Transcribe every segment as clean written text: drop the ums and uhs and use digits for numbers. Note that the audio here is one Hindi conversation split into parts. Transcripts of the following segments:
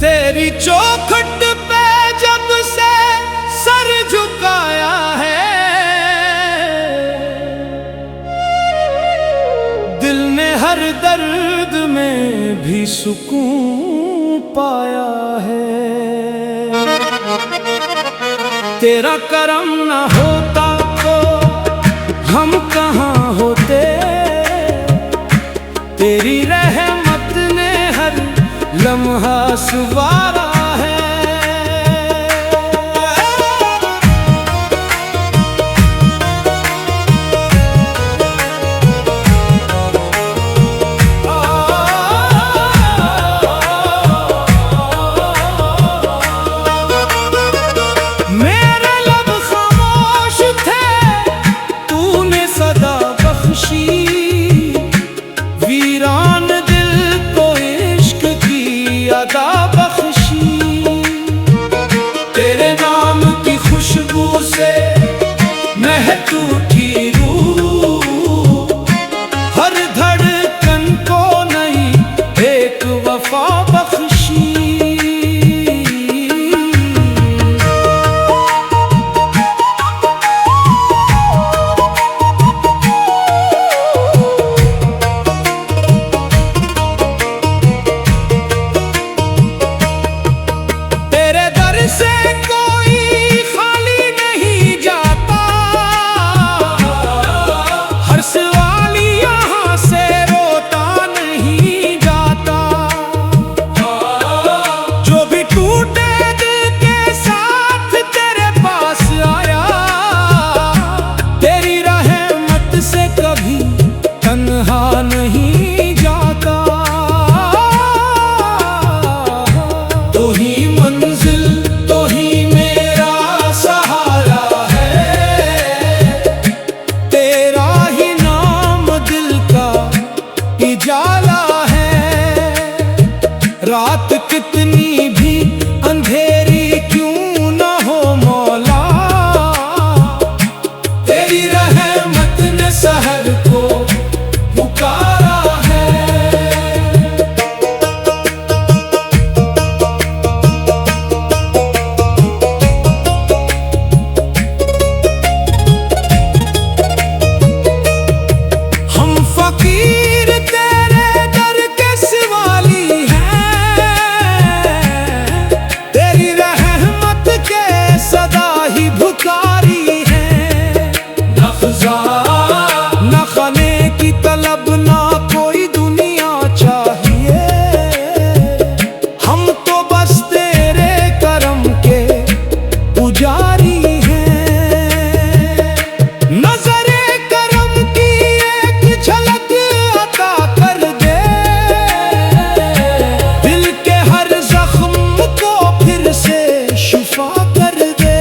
तेरी चौखट पे जब से सर झुकाया है, दिल ने हर दर्द में भी सुकून पाया है। तेरा करम ना होता तो हम कहाँ होते, तेरी रहमत ने हर लम्हा सुवारा है। मेरे लब खामोश थे, तूने सदा बख्शी, वीरान दिल को इश्क की अदा बख्शी। तेरे नाम की खुशबू से महक उठी रूह, हर धड़कन को नई एक वफा बख्शी। तन्हा नहीं जाता, तो ही मंजिल तो ही मेरा सहारा है। तेरा ही नाम दिल का उजाला है। रात कितनी भी अंधेरी क्यों न हो मौला, तेरी रहमत ने सहर को पुकारा है। हम फकीर तेरे दर के सवाली हैं, तेरी रहमत के सदा ही भुकारी हैं। नफ़ज़ा न खाने की तलब ना कोई दुनिया चाहिए, हम तो बस तेरे करम के पुजारी हैं। नज़रे करम की एक झलक अता कर दे, दिल के हर जख्म को फिर से शिफा कर दे।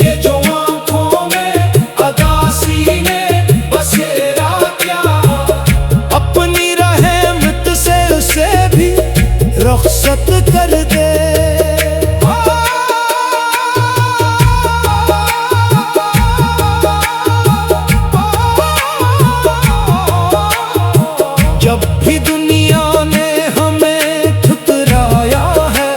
ये जो आँखों में अदासी ने बसेरा क्या, अपनी रहमत से उसे भी रुखसत कर दे। जब भी दुनिया ने हमें ठुकराया है,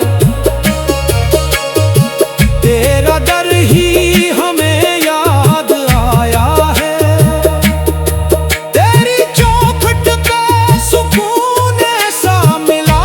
तेरा दर ही हमें याद आया है। तेरी चौखट पे सुकून ऐसा मिला,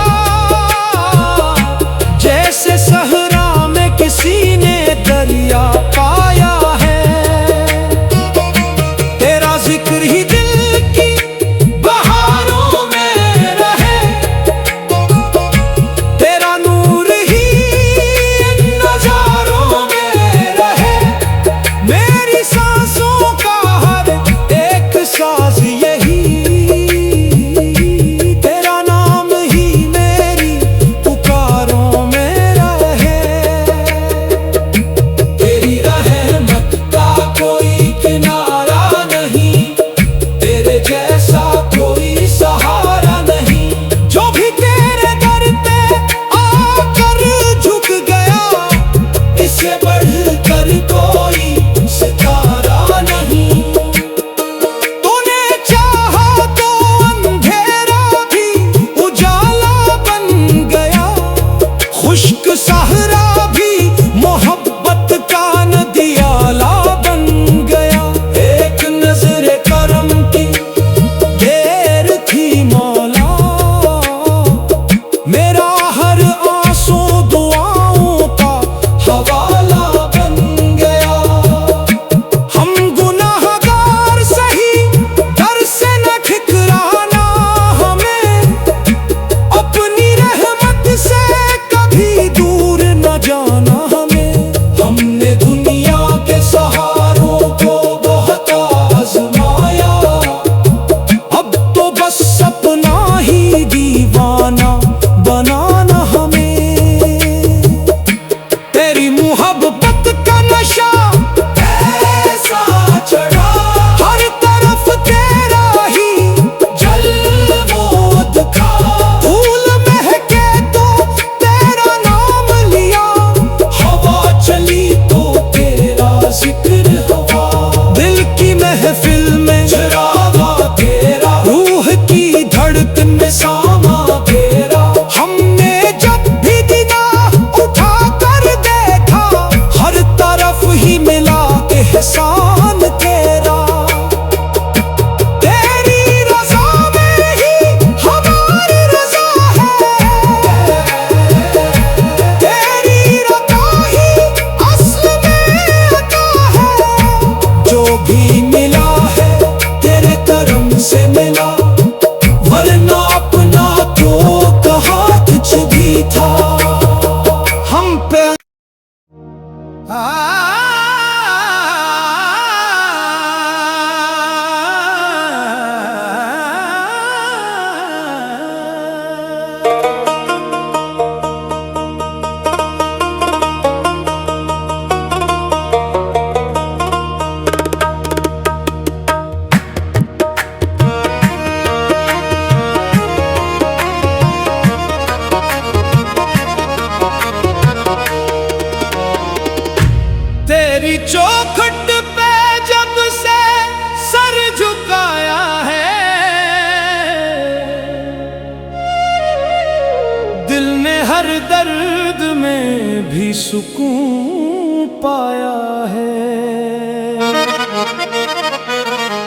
हर दर्द में भी सुकून पाया है।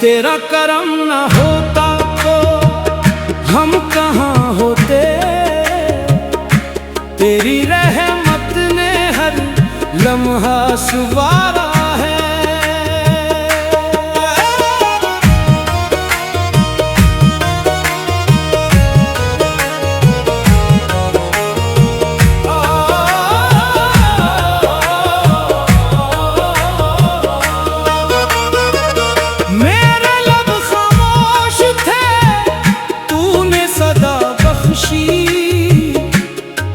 तेरा करम न होता तो हम कहाँ होते, तेरी रहमत ने हर लम्हा सुवारा है। मेरे लब खामोश थे, तूने सदा बख्शी,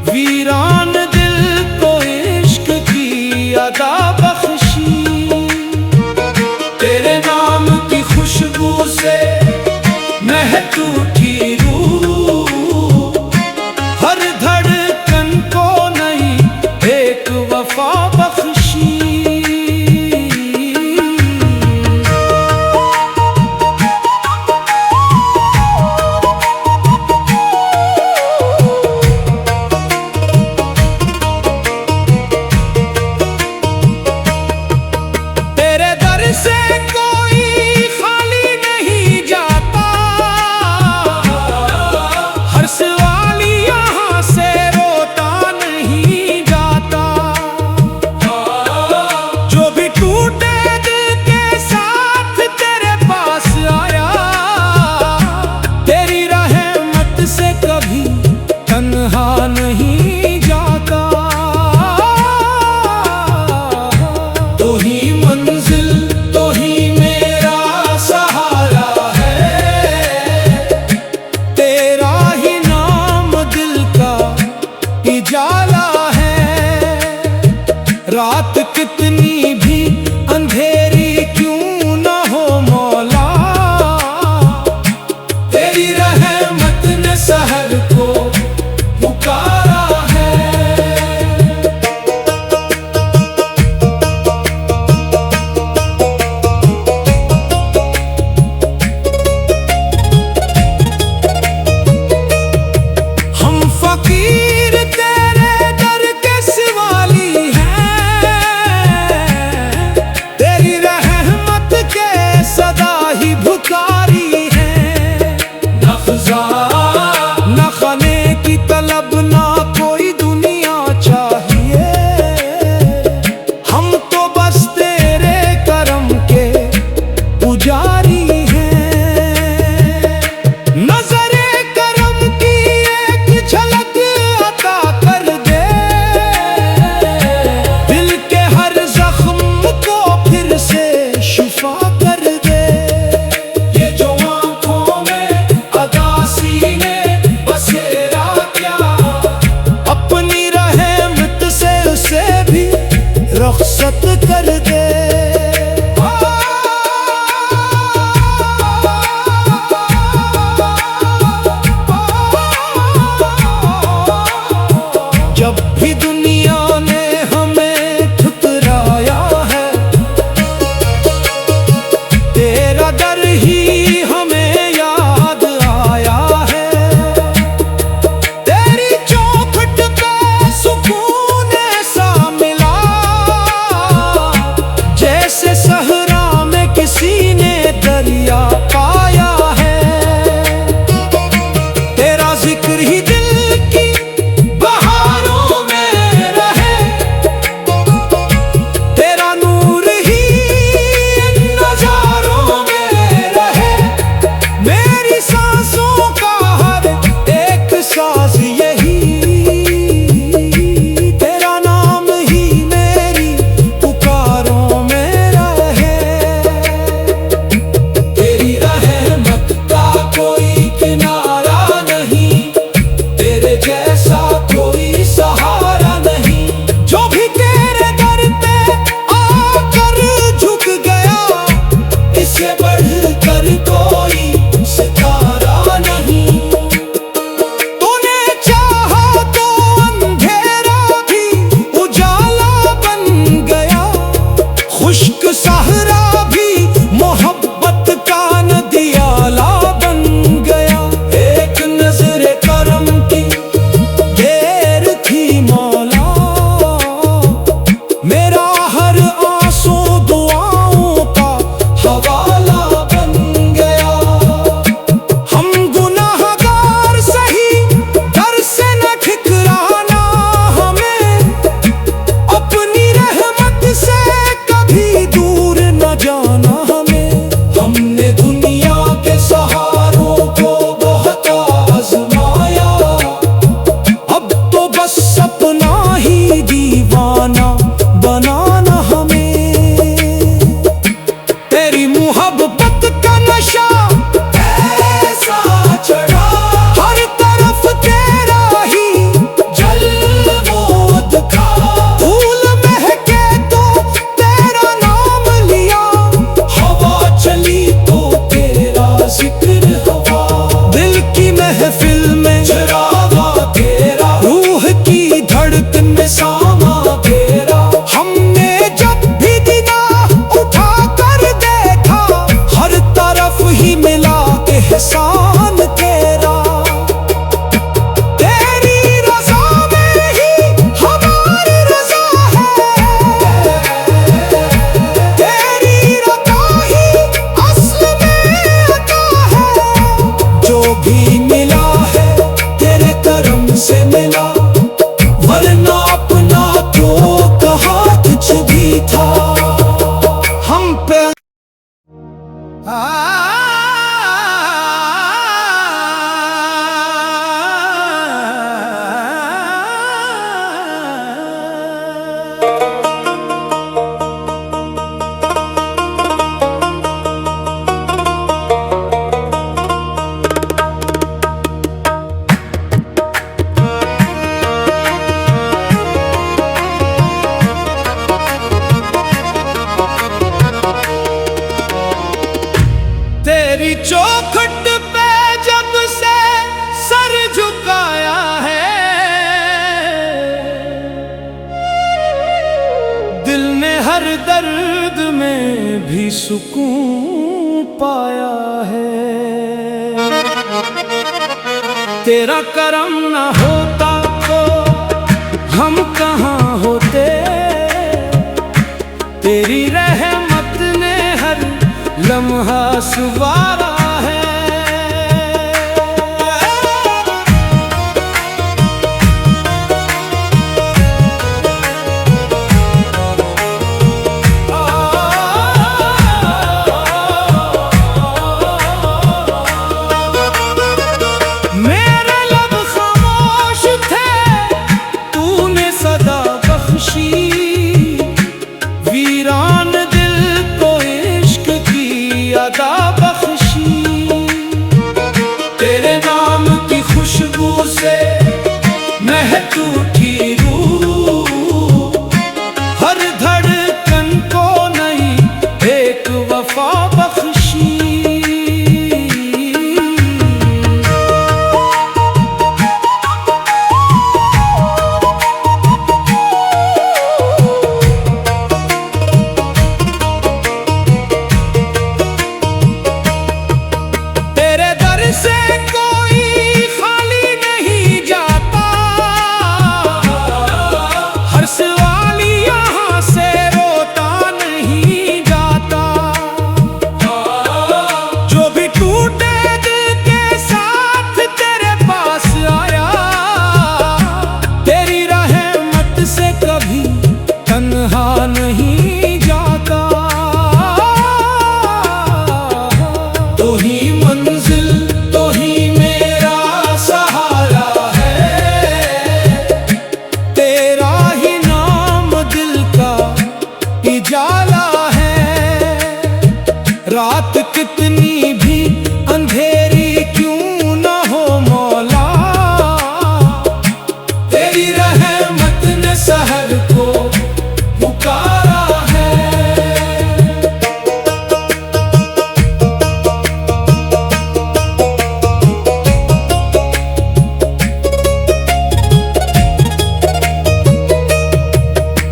वीरान दिल को इश्क की अदा बख्शी। तेरे नाम की खुशबू से महक उठी रूह, हर धड़कन को नई एक वफा बख्शी। से कोई खाली नहीं जाता, हर सवाली यहाँ से रोता नहीं जाता। जो भी टूटे दिल के साथ तेरे पास आया, तेरी रहमत से कभी तन्हा नहीं जाता। तो ही मंजिल जाला है, रात कितनी भी अंधेरी क्यों न हो मौला, तेरी रहमत ने सहर को पुकारा है। हम फकीर न खाने की तलब ना कोई दुनिया चाहिए, हम तो बस तेरे करम के पुजारी हैं। नजरे करम की एक झलक अता कर दे, दिल के हर जख्म को फिर से शिफा कर दे। ये जो आँखों में सीने बसेरा क्या, अपनी रहमत से उसे भी रुखसत कर दे। जब भी दुनिया ने हमें ठुकराया है, तेरा दर ही हमें याद आया है। तेरी चौखट पे सुकून ऐसा मिला, जैसे सहरा में किसी ने दरिया पाया है। तेरा जिक्र ही दिल की बहारों में रहे, तेरा नूर ही नजारों में रहे। मेरी सांसों का हर एक सांस यही, तेरा नाम ही मेरी पुकारों में रहे। तेरी रहमत का कोई किनारा नहीं, तेरे जैसा कोई सहारा नहीं। जो भी तेरे दर पे आकर झुक गया, इससे बढ़कर कोई सितारा नहीं। तूने चाहा तो अंधेरा भी उजाला बन गया, खुश्क सहरा भी मोहब्बत का नदियाला बन गया। एक नजर करम की भी सुकून पाया है। तेरा करम न होता तो हम कहाँ होते, तेरी रहमत ने हर लम्हा सुवारा है। मेरे लब खामोश थे, तूने सदा बख्शी, वीरान दिल को इश्क की अदा बख्शी। तेरे नाम की खुशबू से महक उठी रूह, हर धड़कन को नई एक वफा बख्शी। से कोई खाली नहीं जाता, हर सवाली यहाँ से रोता नहीं जाता। जो भी टूटे दिल के साथ तेरे पास आया, तेरी रहमत से कभी तन्हा नहीं जाता। तो ही मंजिल जाला है, रात कितनी भी अंधेरी क्यों न हो मौला, तेरी रहमत ने सहर को पुकारा है।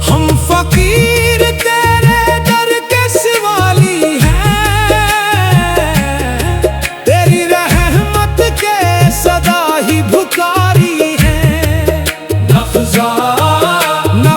हम फकीर सदा ही भुकारी है, न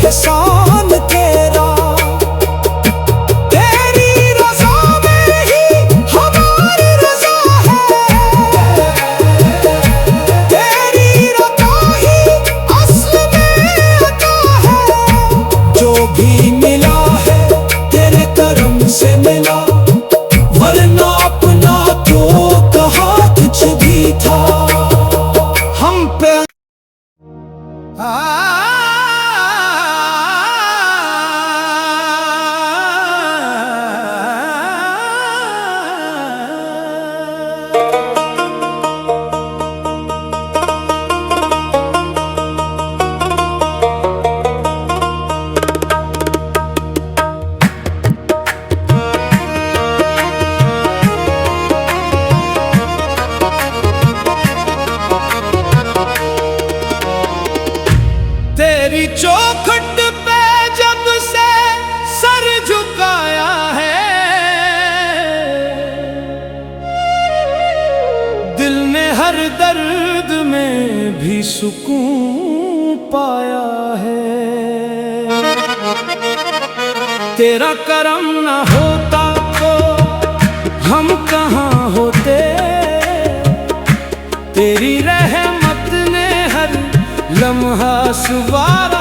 एहसान तेरा। तेरी रज़ा में ही हमारी रज़ा है, तेरी रज़ा ही असल में अता है। जो भी मिला है तेरे करम से मिला, वरना अपना तो कहाँ कुछ भी था। हम पे तेरी चौखट पे जब से सर झुकाया है, दिल ने हर दर्द में भी सुकून पाया है। तेरा करम ना होता तो हम कहाँ होते, तेरी रहमत ने हर लम्हा सुवारा